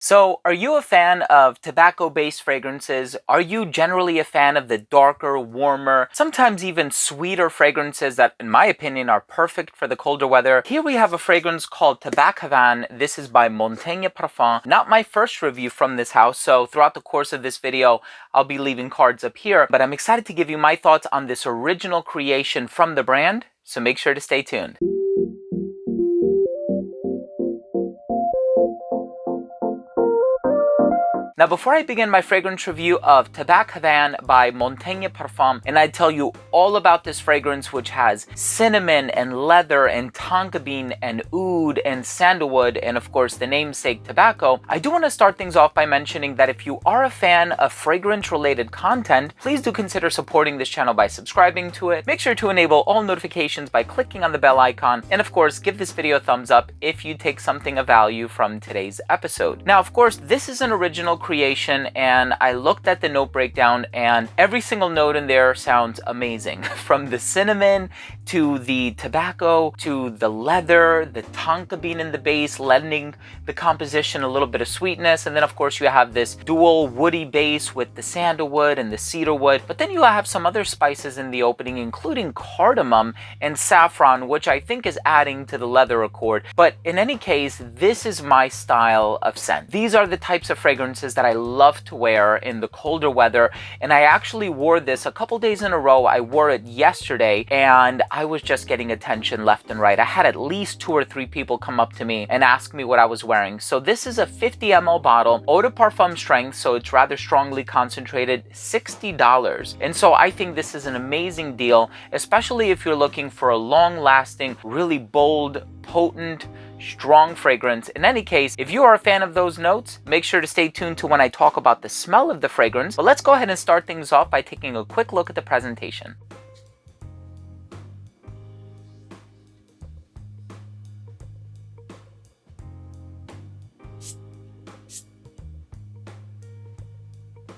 So, are you a fan of tobacco-based fragrances? Are you generally a fan of the darker, warmer, sometimes even sweeter fragrances that, in my opinion, are perfect for the colder weather? Here we have a fragrance called Tabac Havane. This is by Montagne Parfums. Not my first review from this house, so throughout the course of this video, I'll be leaving cards up here. But I'm excited to give you my thoughts on this original creation from the brand, so make sure to stay tuned. Now, before I begin my fragrance review of Tabac Havane by Montagne Parfums, and I tell you all about this fragrance, which has cinnamon and leather and tonka bean and oud and sandalwood and of course the namesake tobacco, I do want to start things off by mentioning that if you are a fan of fragrance related content, please do consider supporting this channel by subscribing to it. Make sure to enable all notifications by clicking on the bell icon, and of course give this video a thumbs up if you take something of value from today's episode. Now, of course, this is an original creation, and I looked at the note breakdown and every single note in there sounds amazing. From the cinnamon to the tobacco to the leather, the tonka bean in the base lending the composition a little bit of sweetness, and then of course you have this dual woody base with the sandalwood and the cedarwood, but then you have some other spices in the opening including cardamom and saffron, which I think is adding to the leather accord. But in any case, this is my style of scent. These are the types of fragrances that I love to wear in the colder weather, and I actually wore this a couple days in a row. I wore it yesterday and I was just getting attention left and right. I had at least 2 or 3 people come up to me and ask me what I was wearing. So this is a 50 ml bottle, eau de parfum strength, so it's rather strongly concentrated, $60. And so I think this is an amazing deal, especially if you're looking for a long-lasting, really bold, potent, strong fragrance. In any case, if you are a fan of those notes, make sure to stay tuned to when I talk about the smell of the fragrance. But let's go ahead and start things off by taking a quick look at the presentation.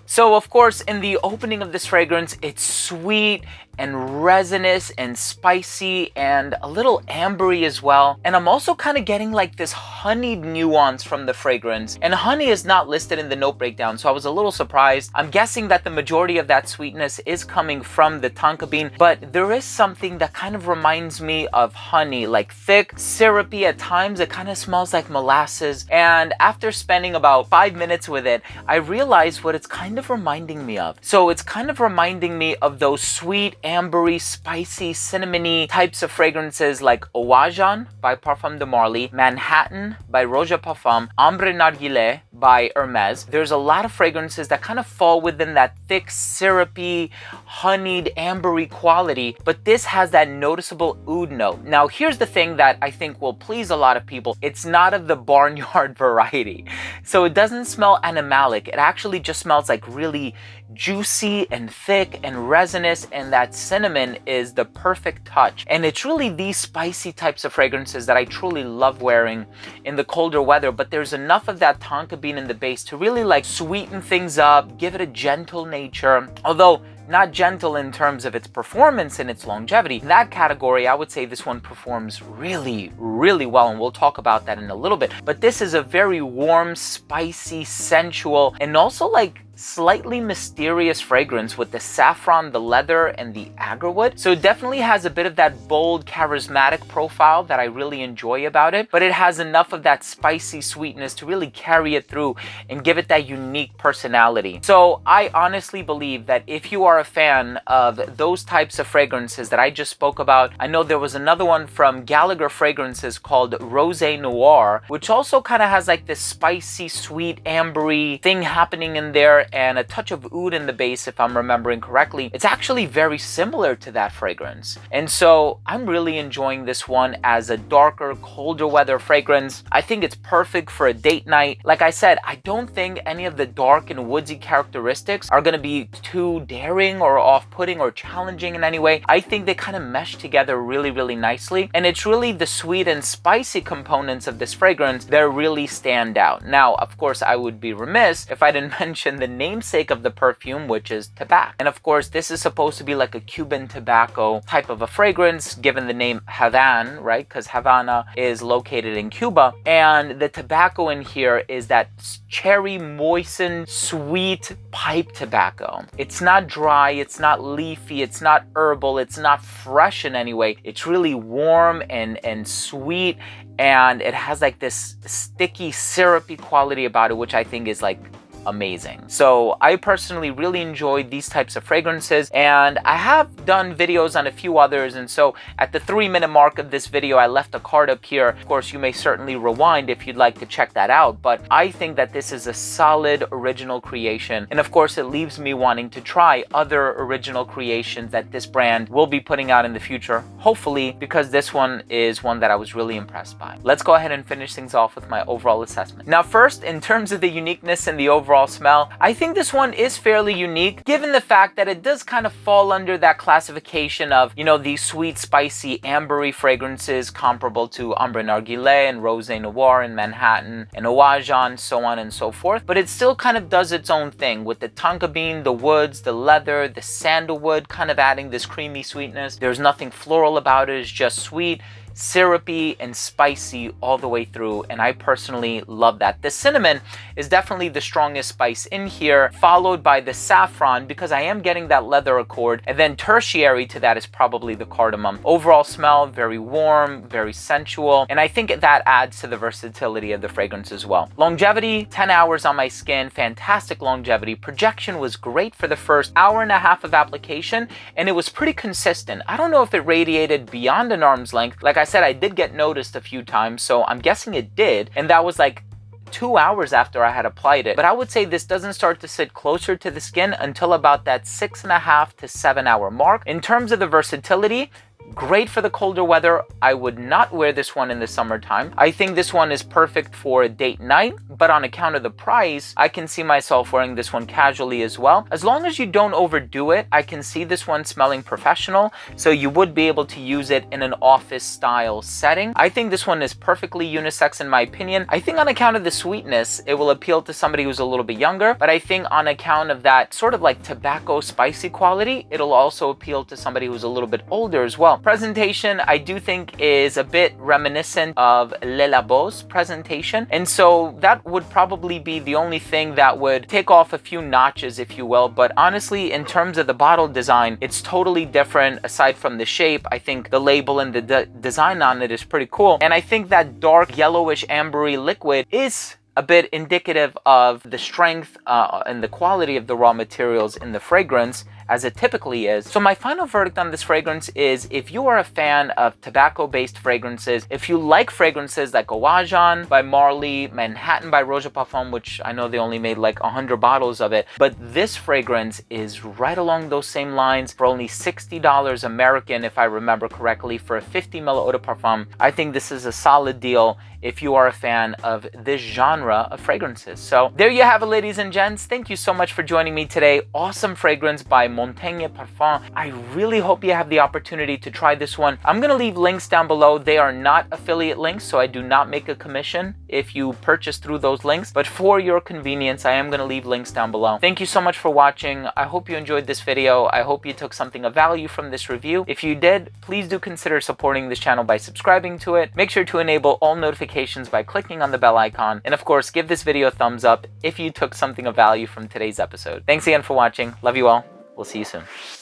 So of course, in the opening of this fragrance, it's sweet and resinous and spicy and a little ambery as well. And I'm also kind of getting like this honeyed nuance from the fragrance. And honey is not listed in the note breakdown, so I was a little surprised. I'm guessing that the majority of that sweetness is coming from the tonka bean, but there is something that kind of reminds me of honey, like thick, syrupy. At times it kind of smells like molasses. And after spending about 5 minutes with it, I realized what it's kind of reminding me of. So it's kind of reminding me of those sweet, ambery, spicy, cinnamony types of fragrances like Oajan by Parfums de Marly, Manhattan by Roja Parfum, Ambre Narguilé by Hermes. There's a lot of fragrances that kind of fall within that thick, syrupy, honeyed, ambery quality, but this has that noticeable oud note. Now, here's the thing that I think will please a lot of people. It's not of the barnyard variety. So it doesn't smell animalic. It actually just smells like really juicy and thick and resinous, and that cinnamon is the perfect touch. And it's really these spicy types of fragrances that I truly love wearing in the colder weather, but there's enough of that tonka bean in the base to really like sweeten things up, give it a gentle nature, although not gentle in terms of its performance and its longevity. In that category, I would say this one performs really, really well, and we'll talk about that in a little bit. But this is a very warm, spicy, sensual, and also like slightly mysterious fragrance with the saffron, the leather, and the agarwood. So it definitely has a bit of that bold, charismatic profile that I really enjoy about it, but it has enough of that spicy sweetness to really carry it through and give it that unique personality. So I honestly believe that if you are a fan of those types of fragrances that I just spoke about, I know there was another one from Gallagher Fragrances called Rosé Noir, which also kind of has like this spicy, sweet, ambery thing happening in there, and a touch of oud in the base, if I'm remembering correctly. It's actually very similar to that fragrance. And so I'm really enjoying this one as a darker, colder weather fragrance. I think it's perfect for a date night. Like I said, I don't think any of the dark and woodsy characteristics are going to be too daring or off-putting or challenging in any way. I think they kind of mesh together really, really nicely. And it's really the sweet and spicy components of this fragrance that really stand out. Now, of course, I would be remiss if I didn't mention the namesake of the perfume, which is Tabac. And of course, this is supposed to be like a Cuban tobacco type of a fragrance, given the name Havane, right? Because Havana is located in Cuba. And the tobacco in here is that cherry moistened, sweet pipe tobacco. It's not dry, it's not leafy, it's not herbal, it's not fresh in any way. It's really warm and sweet, and it has like this sticky, syrupy quality about it, which I think is like amazing. So I personally really enjoyed these types of fragrances, and I have done videos on a few others, and so at the 3-minute mark of this video I left a card up here. Of course, you may certainly rewind if you'd like to check that out, but I think that this is a solid original creation, and of course it leaves me wanting to try other original creations that this brand will be putting out in the future, hopefully, because this one is one that I was really impressed by. Let's go ahead and finish things off with my overall assessment. Now first, in terms of the uniqueness and the overall smell, I think this one is fairly unique, given the fact that it does kind of fall under that classification of, you know, these sweet, spicy, ambery fragrances comparable to Ambre Narguilé and Rosé Noir in Manhattan and Oajan, so on and so forth. But it still kind of does its own thing with the tonka bean, the woods, the leather, the sandalwood, kind of adding this creamy sweetness. There's nothing floral about it, it's just sweet, syrupy and spicy all the way through, and I personally love that. The cinnamon is definitely the strongest spice in here, followed by the saffron, because I am getting that leather accord, and then tertiary to that is probably the cardamom. Overall smell, very warm, very sensual, and I think that adds to the versatility of the fragrance as well. Longevity, 10 hours on my skin, fantastic longevity. Projection was great for the first hour and a half of application, and it was pretty consistent. I don't know if it radiated beyond an arm's length. Like I said, I did get noticed a few times, so I'm guessing it did, and that was like 2 hours after I had applied it. But I would say this doesn't start to sit closer to the skin until about that 6.5 to 7 hour mark. In terms of the versatility, great for the colder weather. I would not wear this one in the summertime. I think this one is perfect for a date night, but on account of the price, I can see myself wearing this one casually as well. As long as you don't overdo it, I can see this one smelling professional, so you would be able to use it in an office style setting. I think this one is perfectly unisex in my opinion. I think on account of the sweetness, it will appeal to somebody who's a little bit younger, but I think on account of that sort of like tobacco spicy quality, it'll also appeal to somebody who's a little bit older as well. Presentation, I do think is a bit reminiscent of Le Labo's presentation, and so that would probably be the only thing that would take off a few notches, if you will. But honestly, in terms of the bottle design, it's totally different. Aside from the shape, I think the label and the design on it is pretty cool, and I think that dark yellowish ambery liquid is a bit indicative of the strength and the quality of the raw materials in the fragrance, as it typically is. So my final verdict on this fragrance is, if you are a fan of tobacco-based fragrances, if you like fragrances like Oajan by Marley, Manhattan by Roja Parfum, which I know they only made like 100 bottles of it, but this fragrance is right along those same lines for only $60 American, if I remember correctly, for a 50 ml eau de parfum. I think this is a solid deal if you are a fan of this genre of fragrances. So there you have it, ladies and gents. Thank you so much for joining me today. Awesome fragrance by Montagne Parfums. I really hope you have the opportunity to try this one. I'm going to leave links down below. They are not affiliate links, so I do not make a commission if you purchase through those links, but for your convenience, I am going to leave links down below. Thank you so much for watching. I hope you enjoyed this video. I hope you took something of value from this review. If you did, please do consider supporting this channel by subscribing to it. Make sure to enable all notifications by clicking on the bell icon, and of course, give this video a thumbs up if you took something of value from today's episode. Thanks again for watching. Love you all. We'll see you soon.